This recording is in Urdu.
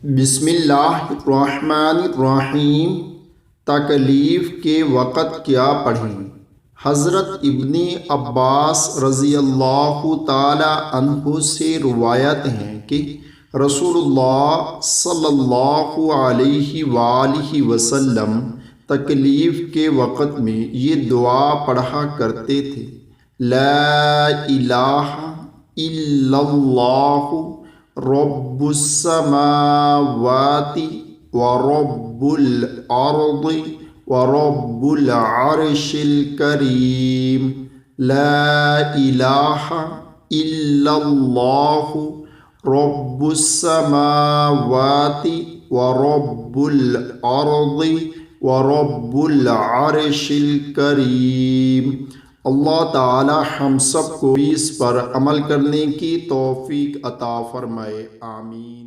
بسم اللہ الرحمن الرحیم۔ تکلیف کے وقت کیا پڑھیں؟ حضرت ابن عباس رضی اللہ تعالی عنہ سے روایت ہیں کہ رسول اللہ صلی اللہ علیہ وآلہ وسلم تکلیف کے وقت میں یہ دعا پڑھا کرتے تھے: لا الہ الا اللہ رب السماوات ورب الارض ورب العرش الکریم، لا الہ الا اللہ رب السماوات ورب الارض ورب العرش الکریم۔ اللہ تعالی ہم سب کو اس پر عمل کرنے کی توفیق عطا فرمائے، آمین۔